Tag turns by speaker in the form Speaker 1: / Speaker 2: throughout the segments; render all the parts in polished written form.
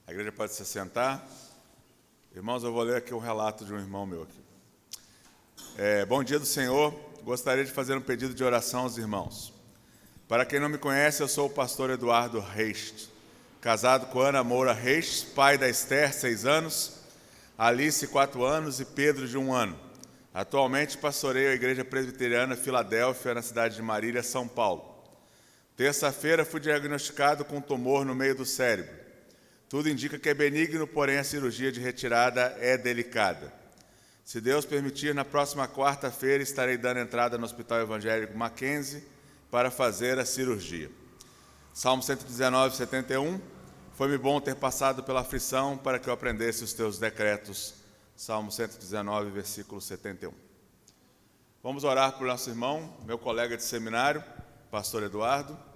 Speaker 1: A igreja pode se sentar. Irmãos, eu vou ler aqui um relato de um irmão meu aqui. Bom dia do Senhor. Gostaria de fazer um pedido de oração aos irmãos. Para quem não me conhece, eu sou o pastor Eduardo Reis, casado com Ana Moura Reis, pai da Esther, 6 anos, Alice, 4 anos e Pedro, de 1 ano. Atualmente pastoreio a Igreja Presbiteriana Filadélfia, na cidade de Marília, São Paulo. Terça-feira fui diagnosticado com um tumor no meio do cérebro. Tudo indica que é benigno, porém a cirurgia de retirada é delicada. Se Deus permitir, na próxima quarta-feira estarei dando entrada no Hospital Evangélico Mackenzie para fazer a cirurgia. Salmo 119, 71. Foi-me bom ter passado pela aflição para que eu aprendesse os teus decretos. Salmo 119, versículo 71. Vamos orar por nosso irmão, meu colega de seminário, pastor Eduardo.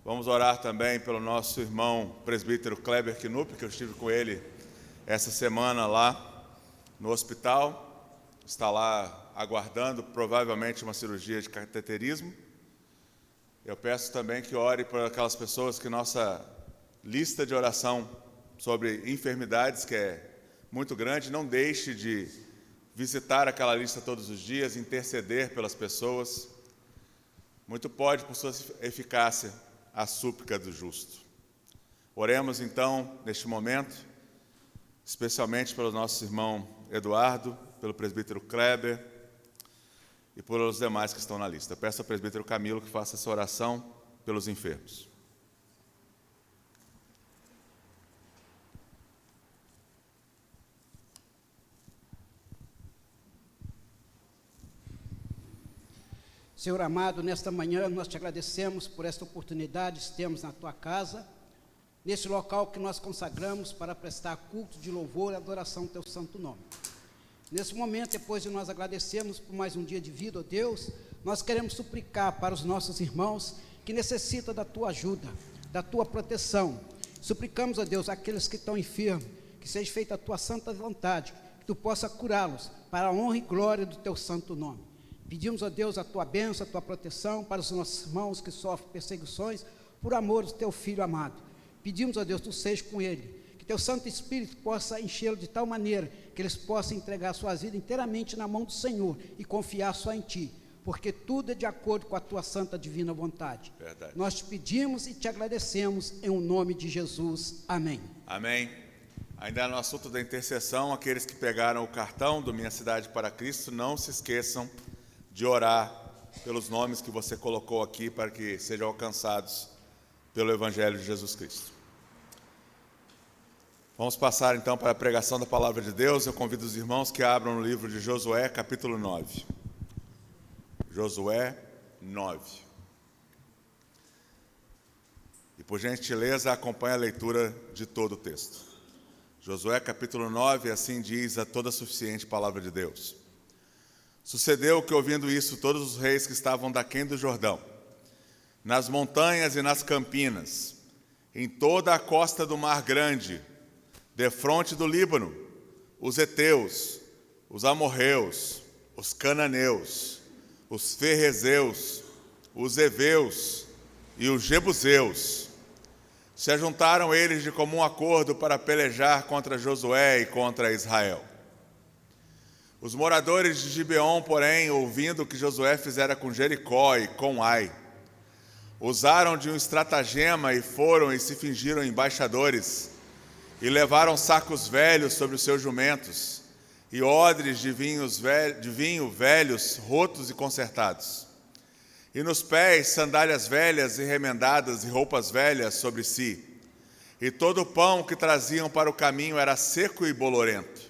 Speaker 1: Vamos orar também pelo nosso irmão presbítero Kleber Knupp, que eu estive com ele essa semana lá no hospital. Está lá aguardando provavelmente uma cirurgia de cateterismo. Eu peço também que ore por aquelas pessoas que nossa lista de oração sobre enfermidades, que é muito grande, não deixe de visitar aquela lista todos os dias, interceder pelas pessoas. Muito pode, por sua eficácia, a súplica do justo. Oremos então, neste momento, especialmente pelo nosso irmão Eduardo, pelo presbítero Kleber e pelos demais que estão na lista. Peço ao presbítero Camilo que faça essa oração pelos enfermos.
Speaker 2: Senhor amado, nesta manhã nós te agradecemos por esta oportunidade que temos na tua casa, neste local que nós consagramos para prestar culto de louvor e adoração ao teu santo nome. Nesse momento, depois de nós agradecermos por mais um dia de vida, ó Deus, nós queremos suplicar para os nossos irmãos que necessitam da tua ajuda, da tua proteção. Suplicamos, ó Deus, aqueles que estão enfermos, que seja feita a tua santa vontade, que tu possa curá-los para a honra e glória do teu santo nome. Pedimos, ó Deus, a tua bênção, a tua proteção para os nossos irmãos que sofrem perseguições por amor do teu Filho amado. Pedimos, ó Deus, tu seja com ele, que teu Santo Espírito possa enchê-lo de tal maneira que eles possam entregar suas vidas inteiramente na mão do Senhor e confiar só em ti, porque tudo é de acordo com a tua santa divina vontade.
Speaker 1: Verdade.
Speaker 2: Nós te pedimos e te agradecemos em o nome de Jesus. Amém.
Speaker 1: Amém. Ainda no assunto da intercessão, aqueles que pegaram o cartão do Minha Cidade para Cristo, não se esqueçam de orar pelos nomes que você colocou aqui para que sejam alcançados pelo Evangelho de Jesus Cristo. Vamos passar então para a pregação da Palavra de Deus. Eu convido os irmãos que abram no livro de Josué, capítulo 9. Josué 9. E por gentileza, acompanhe a leitura de todo o texto. Josué, capítulo 9, assim diz a toda suficiente Palavra de Deus. Sucedeu que, ouvindo isso, todos os reis que estavam daquém do Jordão, nas montanhas e nas campinas, em toda a costa do Mar Grande, defronte do Líbano, os heteus, os amorreus, os cananeus, os ferrezeus, os heveus e os jebuseus, se ajuntaram eles de comum acordo para pelejar contra Josué e contra Israel. Os moradores de Gibeon, porém, ouvindo o que Josué fizera com Jericó e com Ai, usaram de um estratagema e foram e se fingiram embaixadores, e levaram sacos velhos sobre os seus jumentos, e odres de vinho velhos, rotos e consertados. E nos pés, sandálias velhas e remendadas e roupas velhas sobre si. E todo o pão que traziam para o caminho era seco e bolorento.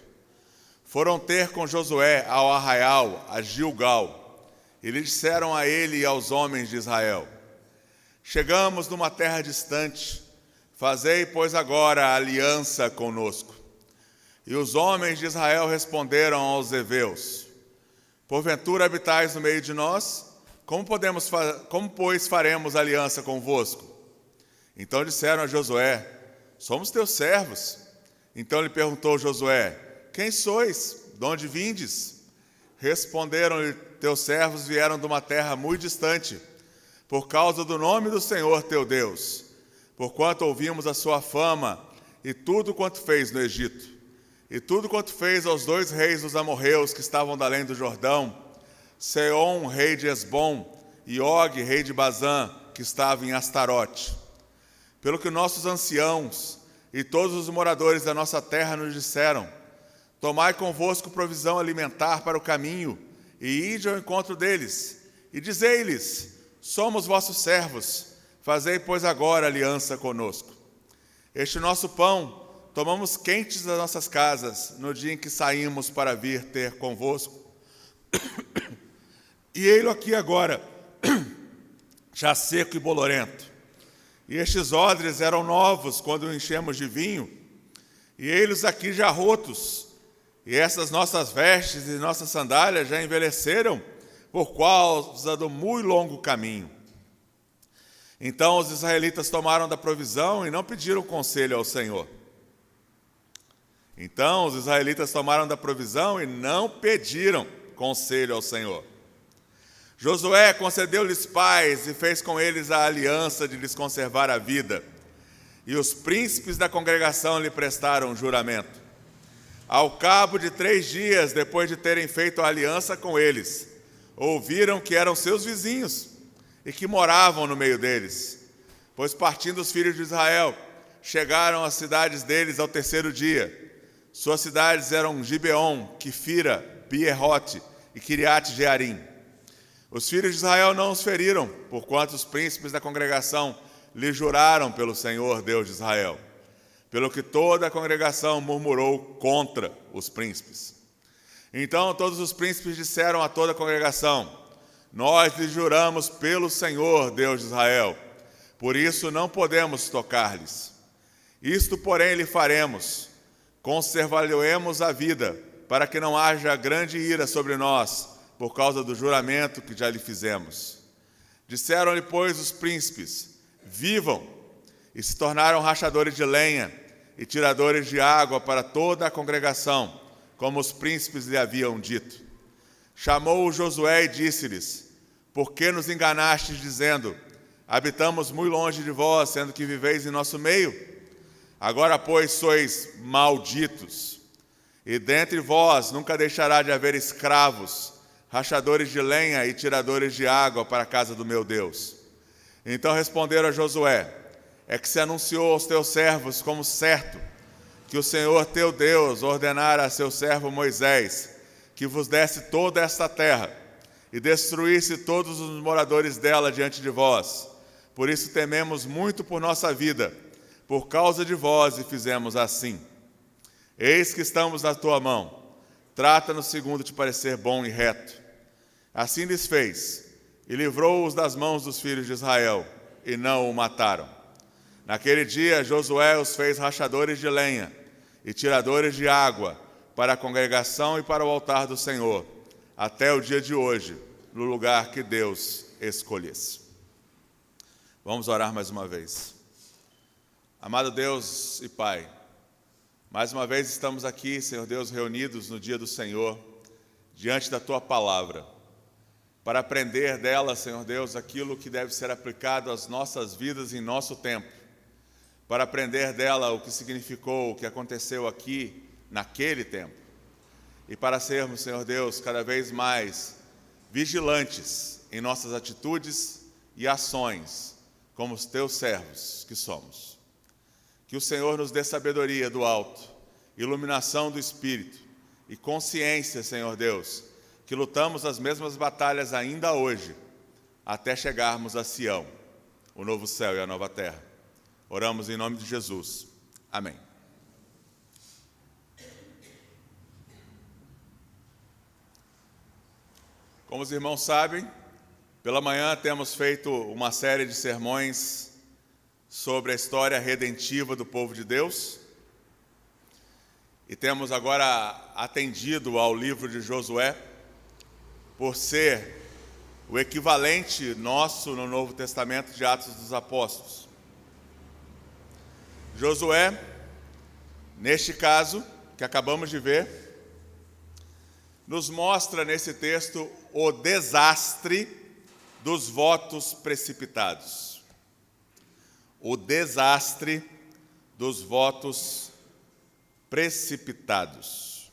Speaker 1: Foram ter com Josué ao arraial, a Gilgal, e lhe disseram a ele e aos homens de Israel: chegamos numa terra distante, fazei, pois, agora a aliança conosco. E os homens de Israel responderam aos heveus: porventura habitais no meio de nós? Como, pois, faremos aliança convosco? Então disseram a Josué: somos teus servos. Então lhe perguntou Josué: quem sois? De onde vindes? Responderam-lhe: teus servos vieram de uma terra muito distante, por causa do nome do Senhor teu Deus. Porquanto ouvimos a sua fama e tudo quanto fez no Egito, e tudo quanto fez aos 2 reis dos amorreus que estavam da além do Jordão, Seom, rei de Esbom, e Og, rei de Bazã, que estava em Astarote. Pelo que nossos anciãos e todos os moradores da nossa terra nos disseram: tomai convosco provisão alimentar para o caminho, e ide ao encontro deles, e dizei-lhes: somos vossos servos, fazei, pois, agora aliança conosco. Este nosso pão tomamos quentes das nossas casas, no dia em que saímos para vir ter convosco. E ei-lo aqui agora, já seco e bolorento. E estes odres eram novos quando o enchemos de vinho, e ei-los aqui já rotos. E essas nossas vestes e nossas sandálias já envelheceram por causa do muito longo caminho. Então os israelitas tomaram da provisão e não pediram conselho ao Senhor. Josué concedeu-lhes paz e fez com eles a aliança de lhes conservar a vida. E os príncipes da congregação lhe prestaram juramento. Ao cabo de 3 dias, depois de terem feito a aliança com eles, ouviram que eram seus vizinhos e que moravam no meio deles. Pois partindo os filhos de Israel, chegaram às cidades deles ao 3º dia. Suas cidades eram Gibeon, Quifira, Pierrote e Quiriate Jearim. Os filhos de Israel não os feriram, porquanto os príncipes da congregação lhe juraram pelo Senhor, Deus de Israel. Pelo que toda a congregação murmurou contra os príncipes. Então todos os príncipes disseram a toda a congregação: nós lhe juramos pelo Senhor, Deus de Israel, por isso não podemos tocar-lhes. Isto, porém, lhe faremos: conservar-lhe-emos a vida, para que não haja grande ira sobre nós, por causa do juramento que já lhe fizemos. Disseram-lhe, pois, os príncipes: vivam! E se tornaram rachadores de lenha e tiradores de água para toda a congregação, como os príncipes lhe haviam dito. Chamou-o Josué e disse-lhes: por que nos enganastes, dizendo: habitamos muito longe de vós, sendo que viveis em nosso meio? Agora, pois, sois malditos, e dentre vós nunca deixará de haver escravos, rachadores de lenha e tiradores de água para a casa do meu Deus. Então responderam a Josué: é que se anunciou aos teus servos como certo, que o Senhor teu Deus ordenara a seu servo Moisés, que vos desse toda esta terra, e destruísse todos os moradores dela diante de vós. Por isso tememos muito por nossa vida, por causa de vós, e fizemos assim. Eis que estamos na tua mão, trata-nos segundo te parecer bom e reto. Assim lhes fez, e livrou-os das mãos dos filhos de Israel, e não o mataram. Naquele dia, Josué os fez rachadores de lenha e tiradores de água para a congregação e para o altar do Senhor, até o dia de hoje, no lugar que Deus escolhesse. Vamos orar mais uma vez. Amado Deus e Pai, mais uma vez estamos aqui, Senhor Deus, reunidos no dia do Senhor, diante da Tua Palavra, para aprender dela, Senhor Deus, aquilo que deve ser aplicado às nossas vidas em nosso tempo, para aprender dela o que significou, o que aconteceu aqui, naquele tempo, e para sermos, Senhor Deus, cada vez mais vigilantes em nossas atitudes e ações, como os Teus servos que somos. Que o Senhor nos dê sabedoria do alto, iluminação do Espírito e consciência, Senhor Deus, que lutamos as mesmas batalhas ainda hoje, até chegarmos a Sião, o novo céu e a nova terra. Oramos em nome de Jesus. Amém. Como os irmãos sabem, pela manhã temos feito uma série de sermões sobre a história redentiva do povo de Deus. E temos agora atendido ao livro de Josué, por ser o equivalente nosso no Novo Testamento de Atos dos Apóstolos. Josué, neste caso, que acabamos de ver, nos mostra nesse texto o desastre dos votos precipitados. O desastre dos votos precipitados.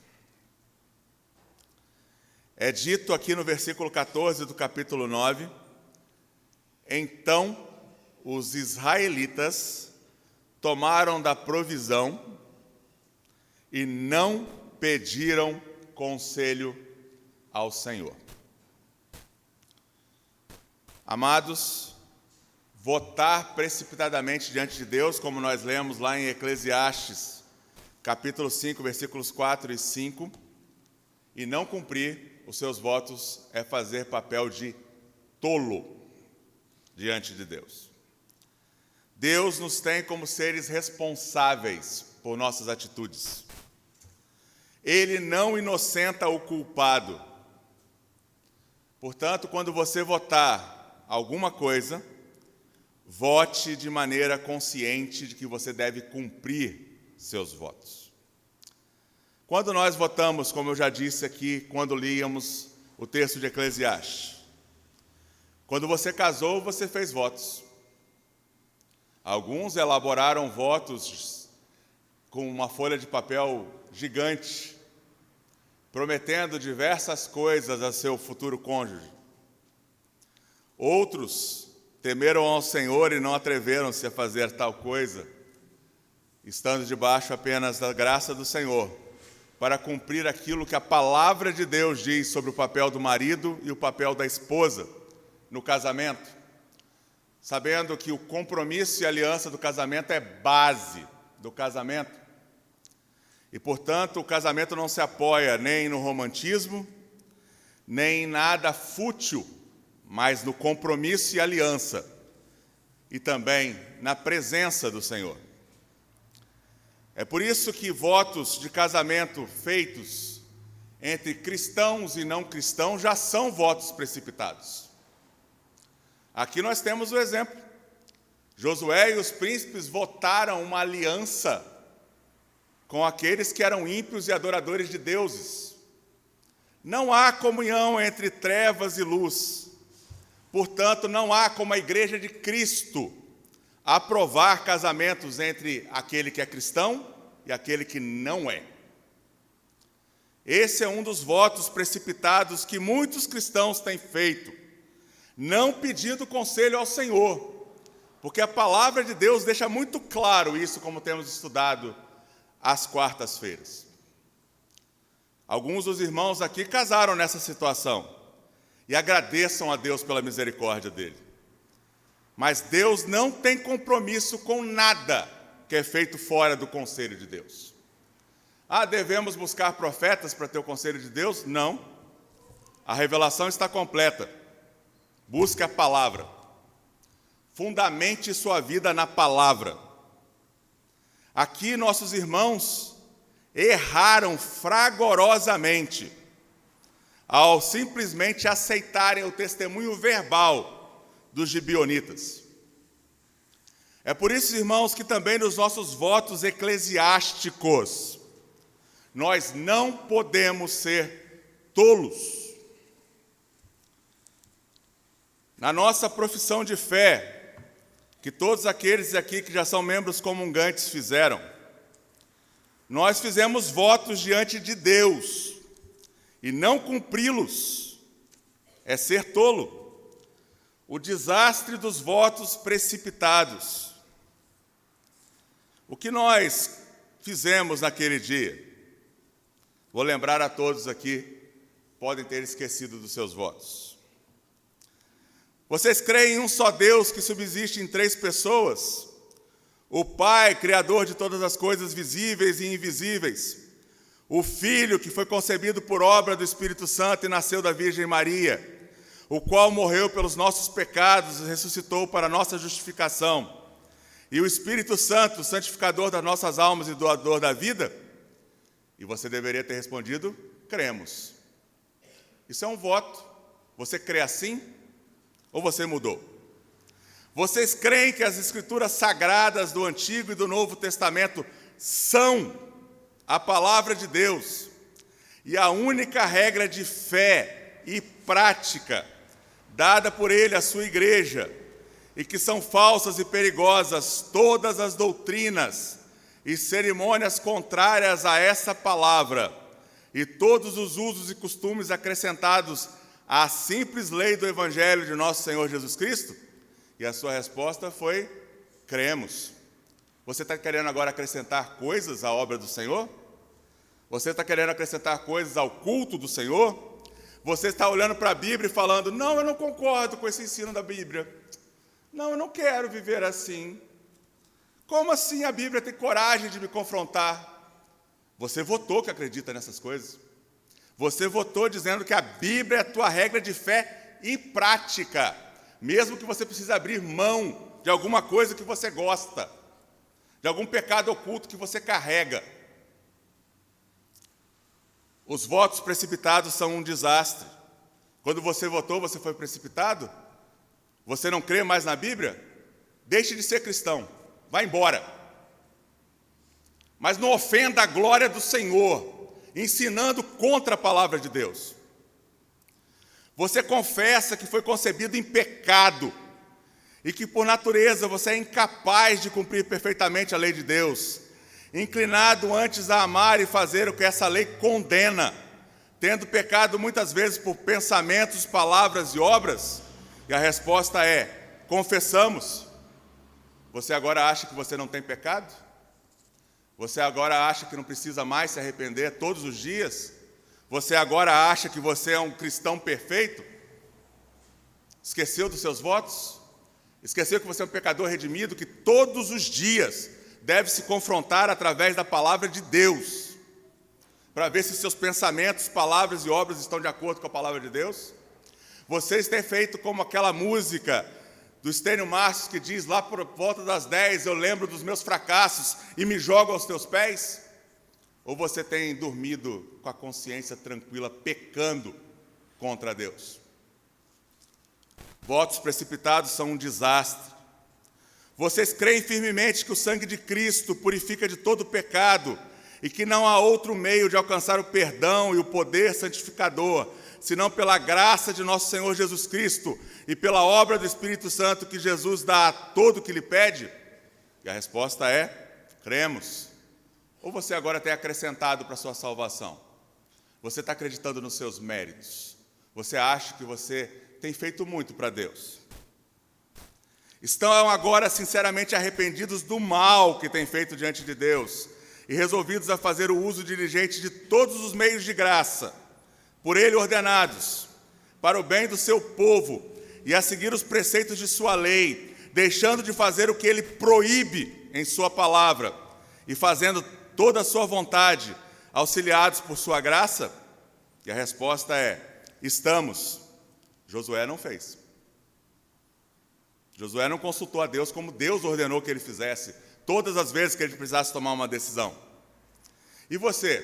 Speaker 1: É dito aqui no versículo 14 do capítulo 9, então os israelitas tomaram da provisão e não pediram conselho ao Senhor. Amados, votar precipitadamente diante de Deus, como nós lemos lá em Eclesiastes, capítulo 5, versículos 4 e 5, e não cumprir os seus votos é fazer papel de tolo diante de Deus. Deus nos tem como seres responsáveis por nossas atitudes. Ele não inocenta o culpado. Portanto, quando você votar alguma coisa, vote de maneira consciente de que você deve cumprir seus votos. Quando nós votamos, como eu já disse aqui, quando líamos o texto de Eclesiastes, quando você casou, você fez votos. Alguns elaboraram votos com uma folha de papel gigante, prometendo diversas coisas a seu futuro cônjuge. Outros temeram ao Senhor e não atreveram-se a fazer tal coisa, estando debaixo apenas da graça do Senhor, para cumprir aquilo que a palavra de Deus diz sobre o papel do marido e o papel da esposa no casamento, sabendo que o compromisso e a aliança do casamento é base do casamento. E, portanto, o casamento não se apoia nem no romantismo, nem em nada fútil, mas no compromisso e aliança, e também na presença do Senhor. É por isso que votos de casamento feitos entre cristãos e não cristãos já são votos precipitados. Aqui nós temos o exemplo. Josué e os príncipes votaram uma aliança com aqueles que eram ímpios e adoradores de deuses. Não há comunhão entre trevas e luz. Portanto, não há como a Igreja de Cristo aprovar casamentos entre aquele que é cristão e aquele que não é. Esse é um dos votos precipitados que muitos cristãos têm feito, não pedindo conselho ao Senhor, porque a palavra de Deus deixa muito claro isso, como temos estudado às quartas-feiras. Alguns dos irmãos aqui casaram nessa situação, e agradeçam a Deus pela misericórdia dele. Mas Deus não tem compromisso com nada que é feito fora do conselho de Deus. Devemos buscar profetas para ter o conselho de Deus? Não. A revelação está completa. Busque a palavra. Fundamente sua vida na palavra. Aqui nossos irmãos erraram fragorosamente ao simplesmente aceitarem o testemunho verbal dos gibeonitas. É por isso, irmãos, que também nos nossos votos eclesiásticos, nós não podemos ser tolos. Na nossa profissão de fé, que todos aqueles aqui que já são membros comungantes fizeram, nós fizemos votos diante de Deus, e não cumpri-los é ser tolo. O desastre dos votos precipitados. O que nós fizemos naquele dia? Vou lembrar a todos aqui, podem ter esquecido dos seus votos. Vocês creem em um só Deus que subsiste em 3 pessoas? O Pai, Criador de todas as coisas visíveis e invisíveis. O Filho, que foi concebido por obra do Espírito Santo e nasceu da Virgem Maria, o qual morreu pelos nossos pecados e ressuscitou para a nossa justificação. E o Espírito Santo, santificador das nossas almas e doador da vida? E você deveria ter respondido, cremos. Isso é um voto. Você crê assim? Ou você mudou? Vocês creem que as Escrituras sagradas do Antigo e do Novo Testamento são a palavra de Deus e a única regra de fé e prática dada por Ele à sua igreja, e que são falsas e perigosas todas as doutrinas e cerimônias contrárias a essa palavra, e todos os usos e costumes acrescentados à simples lei do Evangelho de nosso Senhor Jesus Cristo? E a sua resposta foi: cremos. Você está querendo agora acrescentar coisas à obra do Senhor? Você está querendo acrescentar coisas ao culto do Senhor? Você está olhando para a Bíblia e falando: não, eu não concordo com esse ensino da Bíblia. Não, eu não quero viver assim. Como assim a Bíblia tem coragem de me confrontar? Você votou que acredita nessas coisas. Você votou dizendo que a Bíblia é a tua regra de fé e prática, mesmo que você precise abrir mão de alguma coisa que você gosta, de algum pecado oculto que você carrega. Os votos precipitados são um desastre. Quando você votou, você foi precipitado? Você não crê mais na Bíblia? Deixe de ser cristão, vá embora. Mas não ofenda a glória do Senhor, ensinando contra a palavra de Deus. Você confessa que foi concebido em pecado e que, por natureza, você é incapaz de cumprir perfeitamente a lei de Deus, inclinado antes a amar e fazer o que essa lei condena, tendo pecado muitas vezes por pensamentos, palavras e obras? E a resposta é: confessamos. Você agora acha que você não tem pecado? Você agora acha que não precisa mais se arrepender todos os dias? Você agora acha que você é um cristão perfeito? Esqueceu dos seus votos? Esqueceu que você é um pecador redimido, que todos os dias deve se confrontar através da palavra de Deus, para ver se seus pensamentos, palavras e obras estão de acordo com a palavra de Deus? Vocês têm feito como aquela música do Estênio Márcio que diz: lá por volta das 10 eu lembro dos meus fracassos e me jogo aos teus pés? Ou você tem dormido com a consciência tranquila, pecando contra Deus? Votos precipitados são um desastre. Vocês creem firmemente que o sangue de Cristo purifica de todo pecado e que não há outro meio de alcançar o perdão e o poder santificador, senão pela graça de nosso Senhor Jesus Cristo e pela obra do Espírito Santo que Jesus dá a todo o que lhe pede? E a resposta é: cremos. Ou você agora tem acrescentado para a sua salvação? Você está acreditando nos seus méritos? Você acha que você tem feito muito para Deus? Estão agora sinceramente arrependidos do mal que têm feito diante de Deus e resolvidos a fazer o uso diligente de todos os meios de graça, por Ele ordenados, para o bem do seu povo e a seguir os preceitos de sua lei, deixando de fazer o que Ele proíbe em sua palavra e fazendo toda a sua vontade, auxiliados por sua graça? E a resposta é: estamos. Josué não fez. Josué não consultou a Deus como Deus ordenou que ele fizesse, todas as vezes que ele precisasse tomar uma decisão. E você,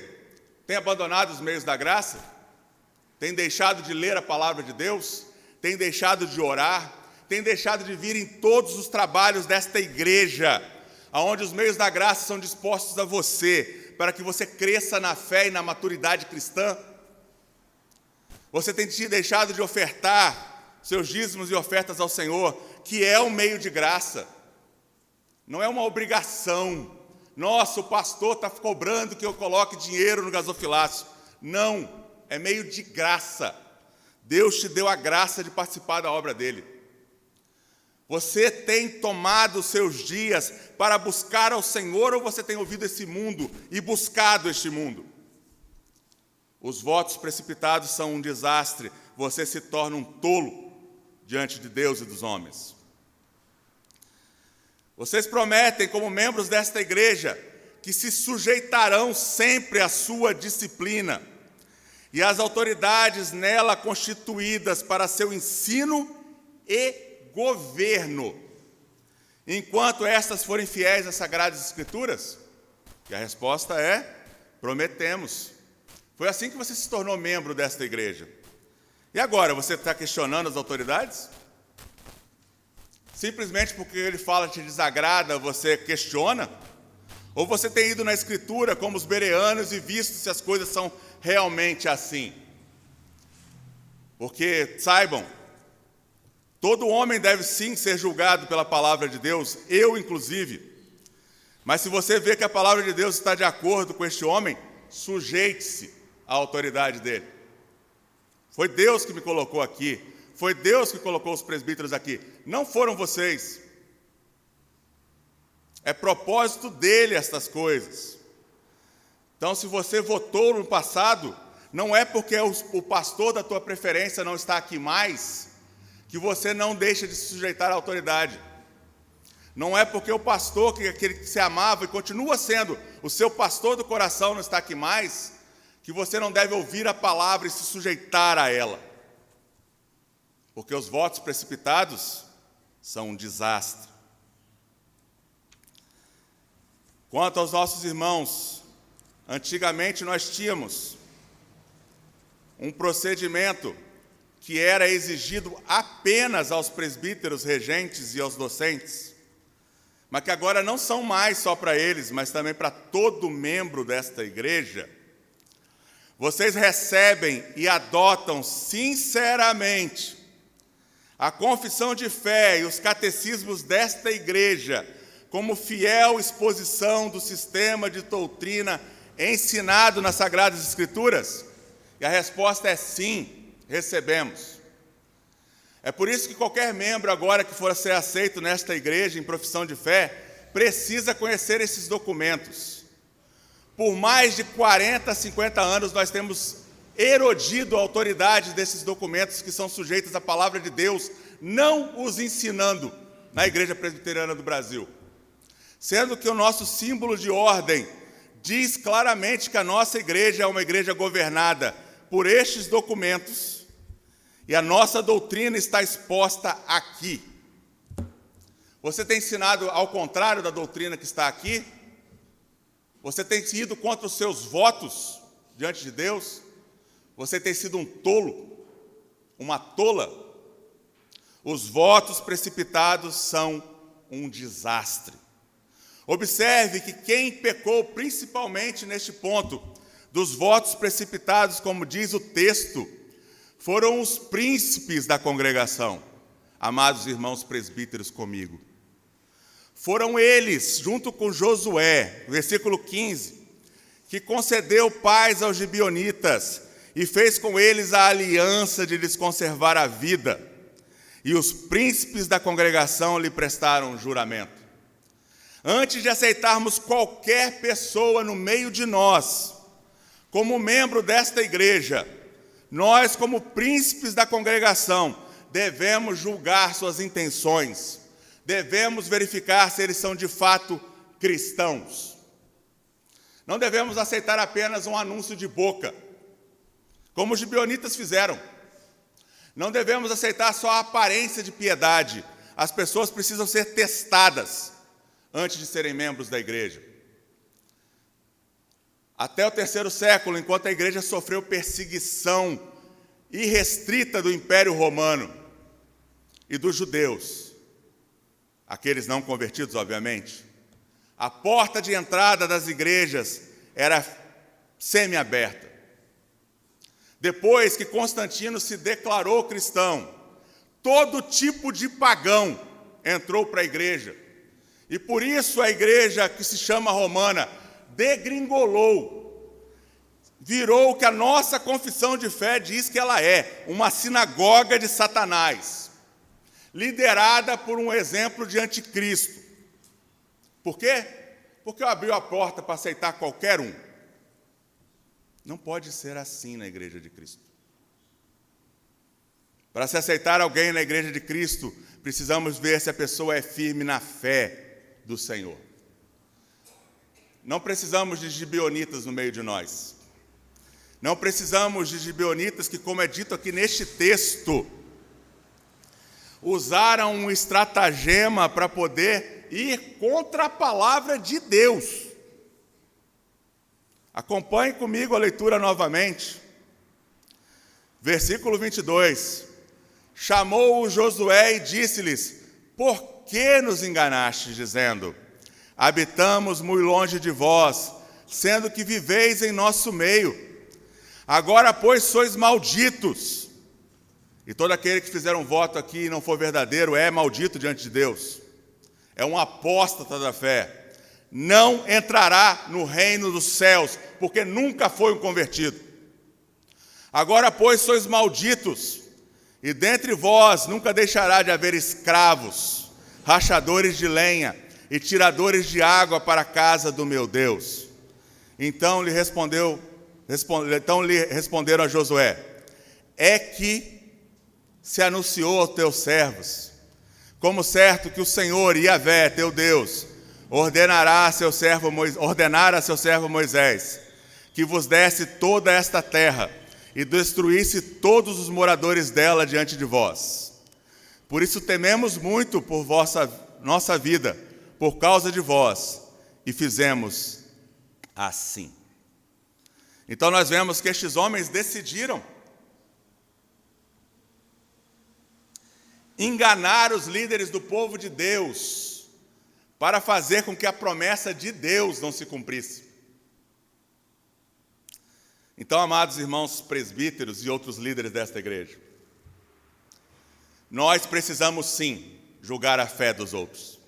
Speaker 1: tem abandonado os meios da graça? Tem deixado de ler a palavra de Deus? Tem deixado de orar? Tem deixado de vir em todos os trabalhos desta igreja, onde os meios da graça são dispostos a você, para que você cresça na fé e na maturidade cristã? Você tem deixado de ofertar seus dízimos e ofertas ao Senhor, que é um meio de graça, não é uma obrigação. Nossa, o pastor está cobrando que eu coloque dinheiro no gasofilácio. Não, é meio de graça. Deus te deu a graça de participar da obra dele. Você tem tomado os seus dias para buscar ao Senhor, ou você tem ouvido esse mundo e buscado este mundo? Os votos precipitados são um desastre. Você se torna um tolo diante de Deus e dos homens. Vocês prometem, como membros desta igreja, que se sujeitarão sempre à sua disciplina e às autoridades nela constituídas para seu ensino e governo, enquanto estas forem fiéis às Sagradas Escrituras? E a resposta é: prometemos. Foi assim que você se tornou membro desta igreja. E agora, você está questionando as autoridades? Simplesmente porque ele fala te desagrada, você questiona? Ou você tem ido na Escritura como os bereanos e visto se as coisas são realmente assim? Porque, saibam, todo homem deve sim ser julgado pela palavra de Deus, eu inclusive. Mas se você vê que a palavra de Deus está de acordo com este homem, sujeite-se à autoridade dele. Foi Deus que me colocou aqui. Foi Deus que colocou os presbíteros aqui. Não foram vocês. É propósito dele estas coisas. Então, se você votou no passado, não é porque o pastor da tua preferência não está aqui mais, que você não deixa de se sujeitar à autoridade. Não é porque o pastor, aquele que se amava e continua sendo o seu pastor do coração, não está aqui mais, que você não deve ouvir a palavra e se sujeitar a ela. Porque os votos precipitados são um desastre. Quanto aos nossos irmãos, antigamente nós tínhamos um procedimento que era exigido apenas aos presbíteros regentes e aos docentes, mas que agora não são mais só para eles, mas também para todo membro desta igreja. Vocês recebem e adotam sinceramente a confissão de fé e os catecismos desta igreja como fiel exposição do sistema de doutrina ensinado nas Sagradas Escrituras? E a resposta é sim, recebemos. É por isso que qualquer membro agora que for ser aceito nesta igreja em profissão de fé, precisa conhecer esses documentos. Por mais de 40, 50 anos nós temos erodido a autoridade desses documentos que são sujeitos à palavra de Deus, não os ensinando na Igreja Presbiteriana do Brasil. Sendo que o nosso símbolo de ordem diz claramente que a nossa igreja é uma igreja governada por estes documentos e a nossa doutrina está exposta aqui. Você tem ensinado ao contrário da doutrina que está aqui? Você tem ido contra os seus votos diante de Deus? Você tem sido um tolo, uma tola? Os votos precipitados são um desastre. Observe que quem pecou principalmente neste ponto dos votos precipitados, como diz o texto, foram os príncipes da congregação. Amados irmãos presbíteros comigo. Foram eles, junto com Josué, versículo 15, que concedeu paz aos gibeonitas e fez com eles a aliança de lhes conservar a vida. E os príncipes da congregação lhe prestaram juramento. Antes de aceitarmos qualquer pessoa no meio de nós, como membro desta igreja, nós, como príncipes da congregação, devemos julgar suas intenções, devemos verificar se eles são de fato cristãos. Não devemos aceitar apenas um anúncio de boca, como os gibeonitas fizeram. Não devemos aceitar só a aparência de piedade. As pessoas precisam ser testadas antes de serem membros da igreja. Até o 3º século, enquanto a igreja sofreu perseguição irrestrita do Império Romano e dos judeus, aqueles não convertidos, obviamente, a porta de entrada das igrejas era semi-aberta. Depois que Constantino se declarou cristão, todo tipo de pagão entrou para a igreja. E por isso a igreja que se chama romana degringolou, virou o que a nossa confissão de fé diz que ela é, uma sinagoga de Satanás, liderada por um exemplo de anticristo. Por quê? Porque abriu a porta para aceitar qualquer um. Não pode ser assim na igreja de Cristo. Para se aceitar alguém na igreja de Cristo, precisamos ver se a pessoa é firme na fé do Senhor. Não precisamos de gibeonitas no meio de nós. Não precisamos de gibeonitas que, como é dito aqui neste texto, usaram um estratagema para poder ir contra a palavra de Deus. Acompanhe comigo a leitura novamente. Versículo 22. Chamou-o Josué e disse-lhes: por que nos enganastes, dizendo: habitamos muito longe de vós, sendo que viveis em nosso meio. Agora, pois, sois malditos. E todo aquele que fizer um voto aqui e não for verdadeiro é maldito diante de Deus. É um apóstata da fé. não entrará no reino dos céus, porque nunca foi um convertido. Agora, pois, sois malditos, e dentre vós nunca deixará de haver escravos, rachadores de lenha e tiradores de água para a casa do meu Deus. Então lhe responderam a Josué: é que se anunciou aos teus servos, como certo que o Senhor, Yahvé, teu Deus, ordenara a seu servo Moisés, que vos desse toda esta terra, e destruísse todos os moradores dela diante de vós. Por isso tememos muito por nossa vida, por causa de vós, e fizemos assim. Então nós vemos que estes homens decidiram enganar os líderes do povo de Deus para fazer com que a promessa de Deus não se cumprisse. Então, amados irmãos presbíteros e outros líderes desta igreja, nós precisamos sim julgar a fé dos outros.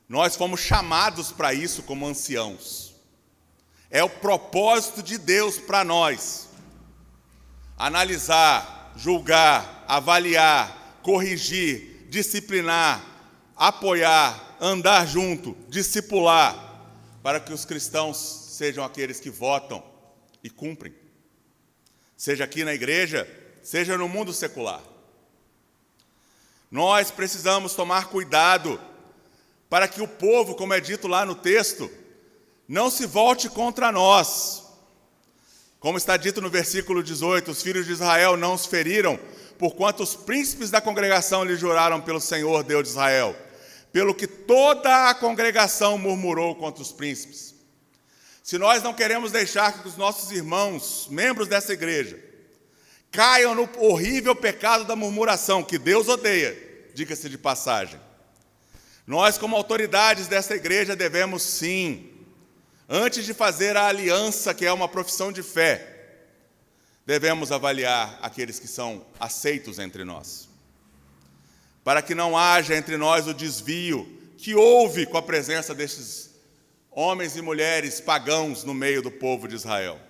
Speaker 1: Nós fomos chamados para isso como anciãos. É o propósito de Deus para nós. Analisar, julgar, avaliar, corrigir, disciplinar, apoiar, andar junto, discipular, para que os cristãos sejam aqueles que votam e cumprem, seja aqui na igreja, seja no mundo secular. Nós precisamos tomar cuidado para que o povo, como é dito lá no texto, não se volte contra nós. Como está dito no versículo 18, os filhos de Israel não os feriram, porquanto os príncipes da congregação lhe juraram pelo Senhor, Deus de Israel, pelo que toda a congregação murmurou contra os príncipes. Se nós não queremos deixar que os nossos irmãos, membros dessa igreja, caiam no horrível pecado da murmuração, que Deus odeia, diga-se de passagem, nós, como autoridades dessa igreja, devemos sim, antes de fazer a aliança, que é uma profissão de fé, devemos avaliar aqueles que são aceitos entre nós, para que não haja entre nós o desvio que houve com a presença destes homens e mulheres pagãos no meio do povo de Israel.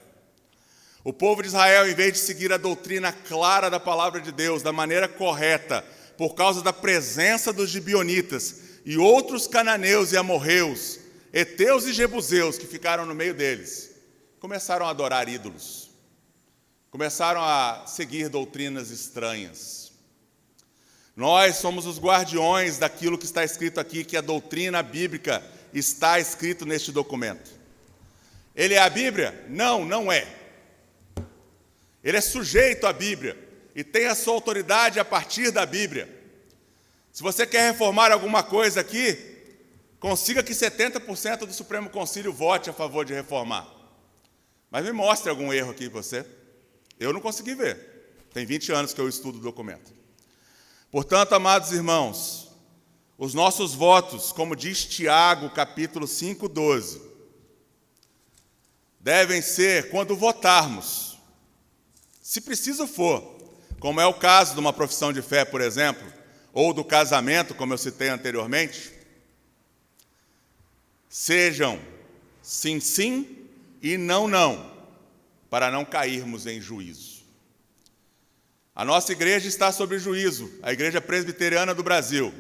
Speaker 1: O povo de Israel, em vez de seguir a doutrina clara da palavra de Deus, da maneira correta, por causa da presença dos gibeonitas e outros cananeus e amorreus, heteus e jebuseus que ficaram no meio deles, começaram a adorar ídolos, começaram a seguir doutrinas estranhas. Nós somos os guardiões daquilo que está escrito aqui, que a doutrina bíblica está escrito neste documento. Ele é a Bíblia? Não, não é. Ele é sujeito à Bíblia e tem a sua autoridade a partir da Bíblia. Se você quer reformar alguma coisa aqui, consiga que 70% do Supremo Concílio vote a favor de reformar. Mas me mostre algum erro aqui você. Eu não consegui ver. Tem 20 anos que eu estudo o documento. Portanto, amados irmãos, os nossos votos, como diz Tiago, capítulo 5:12, devem ser quando votarmos, se preciso for, como é o caso de uma profissão de fé, por exemplo, ou do casamento, como eu citei anteriormente, sejam sim, sim e não, não, para não cairmos em juízo. A nossa igreja está sob juízo, a Igreja Presbiteriana do Brasil,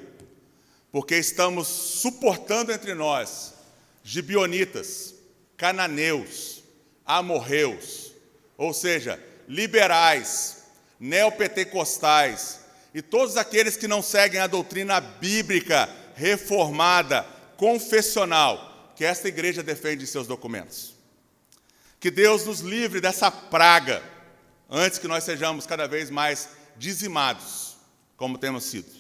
Speaker 1: porque estamos suportando entre nós gibeonitas, cananeus, amorreus, ou seja, liberais, neopentecostais e todos aqueles que não seguem a doutrina bíblica, reformada, confessional, que esta igreja defende em seus documentos. Que Deus nos livre dessa praga, antes que nós sejamos cada vez mais dizimados, como temos sido.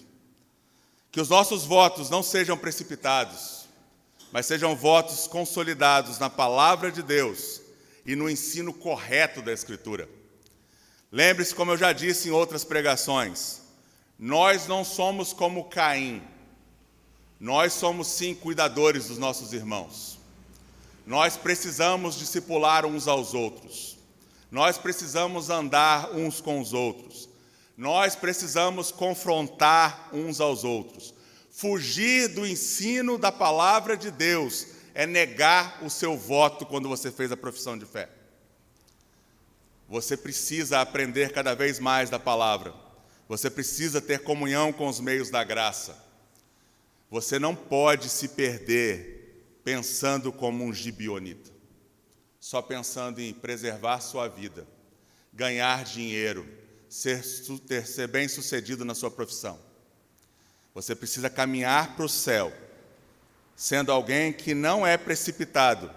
Speaker 1: Que os nossos votos não sejam precipitados, mas sejam votos consolidados na palavra de Deus e no ensino correto da Escritura. Lembre-se, como eu já disse em outras pregações, nós não somos como Caim. Nós somos, sim, cuidadores dos nossos irmãos. Nós precisamos discipular uns aos outros. Nós precisamos andar uns com os outros. Nós precisamos confrontar uns aos outros. Fugir do ensino da palavra de Deus é negar o seu voto quando você fez a profissão de fé. Você precisa aprender cada vez mais da palavra. Você precisa ter comunhão com os meios da graça. Você não pode se perder pensando como um gibionita, só pensando em preservar sua vida, ganhar dinheiro, ser bem-sucedido na sua profissão. Você precisa caminhar para o céu, sendo alguém que não é precipitado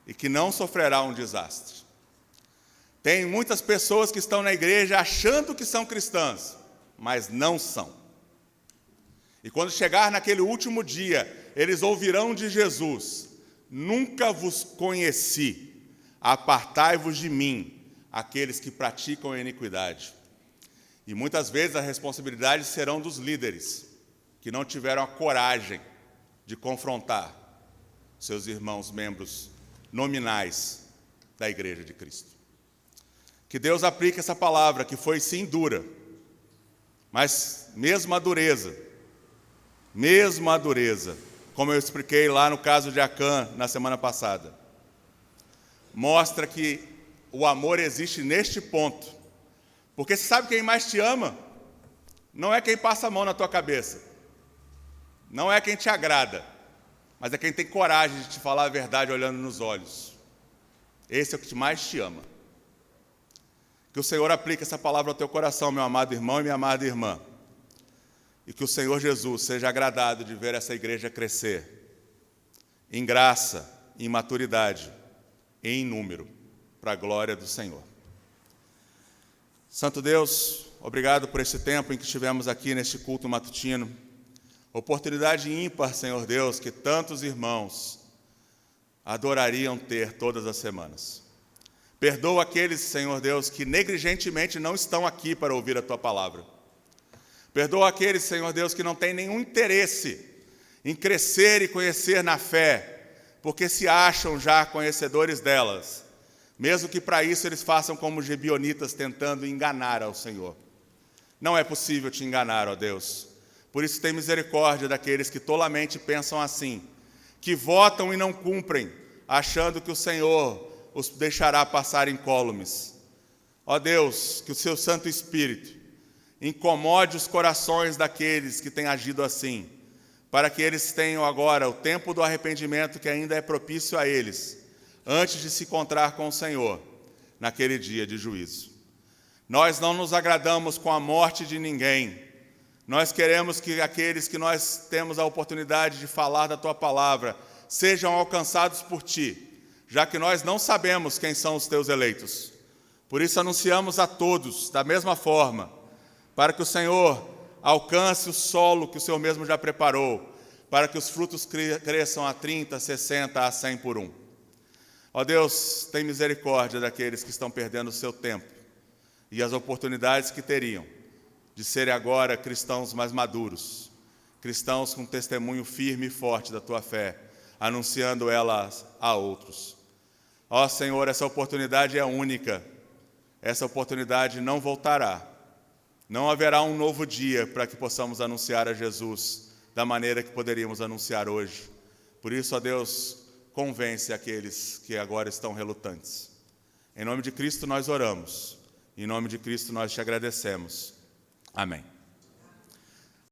Speaker 1: e que não sofrerá um desastre. Tem muitas pessoas que estão na igreja achando que são cristãs, mas não são. E quando chegar naquele último dia, eles ouvirão de Jesus: nunca vos conheci, apartai-vos de mim, aqueles que praticam a iniquidade. E muitas vezes as responsabilidades serão dos líderes, que não tiveram a coragem de confrontar seus irmãos membros nominais da Igreja de Cristo. Que Deus aplique essa palavra, que foi sim dura, mas mesmo a dureza, como eu expliquei lá no caso de Acã na semana passada, mostra que o amor existe neste ponto. Porque você sabe quem mais te ama? Não é quem passa a mão na tua cabeça, não é quem te agrada, mas é quem tem coragem de te falar a verdade olhando nos olhos. Esse é o que mais te ama. Que o Senhor aplique essa palavra ao teu coração, meu amado irmão e minha amada irmã. E que o Senhor Jesus seja agradado de ver essa igreja crescer em graça, em maturidade e em número, para a glória do Senhor. Santo Deus, obrigado por esse tempo em que estivemos aqui neste culto matutino. Oportunidade ímpar, Senhor Deus, que tantos irmãos adorariam ter todas as semanas. Perdoa aqueles, Senhor Deus, que negligentemente não estão aqui para ouvir a Tua palavra. Perdoa aqueles, Senhor Deus, que não têm nenhum interesse em crescer e conhecer na fé, porque se acham já conhecedores delas, mesmo que para isso eles façam como gibeonitas, tentando enganar ao Senhor. Não é possível te enganar, ó Deus. Por isso tem misericórdia daqueles que tolamente pensam assim, que votam e não cumprem, achando que o Senhor os deixará passar incólumes. Ó Deus, que o seu Santo Espírito incomode os corações daqueles que têm agido assim, para que eles tenham agora o tempo do arrependimento que ainda é propício a eles, antes de se encontrar com o Senhor, naquele dia de juízo. Nós não nos agradamos com a morte de ninguém. Nós queremos que aqueles que nós temos a oportunidade de falar da Tua palavra sejam alcançados por Ti, já que nós não sabemos quem são os Teus eleitos. Por isso anunciamos a todos, da mesma forma, para que o Senhor alcance o solo que o Senhor mesmo já preparou, para que os frutos cresçam a 30, 60, a 100 por um. Ó Deus, tem misericórdia daqueles que estão perdendo o seu tempo e as oportunidades que teriam de serem agora cristãos mais maduros, cristãos com testemunho firme e forte da Tua fé, anunciando elas a outros. Ó Senhor, essa oportunidade é única, essa oportunidade não voltará. Não haverá um novo dia para que possamos anunciar a Jesus da maneira que poderíamos anunciar hoje. Por isso, ó Deus, convence aqueles que agora estão relutantes. Em nome de Cristo nós oramos, em nome de Cristo nós te agradecemos. Amém.